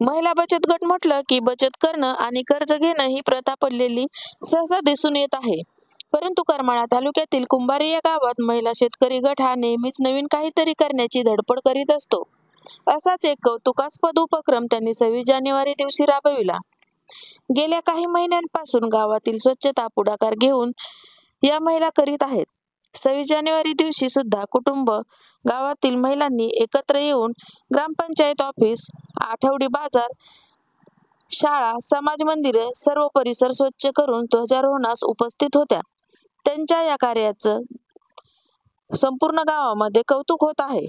महिला बचत गट म्हटलं की बचत करणं आणि कर्ज घेणं ही प्रथा पडलेली सहसा दिसून येत आहे. परंतु करमाळा तालुक्यातील कुंभारी या गावात महिला शेतकरी गट हा नेहमीच नवीन काहीतरी करण्याची धडपड करीत असतो. असाच एक कौतुकास्पद उपक्रम त्यांनी 26 जानेवारी दिवशी राबविला. गेल्या काही महिन्यांपासून गावातील स्वच्छता पुढाकार घेऊन या महिला करीत आहेत. 26 जानेवारी दिवशी सुद्धा कुटुंब गावातील महिलांनी एकत्र येऊन ग्रामपंचायत ऑफिस, आठवडी बाजार, शाळा, समाज मंदिरे सर्व परिसर स्वच्छ करून ध्वजारोहणास उपस्थित होत्या. त्यांच्या या कार्याचं संपूर्ण गावामध्ये कौतुक होत आहे.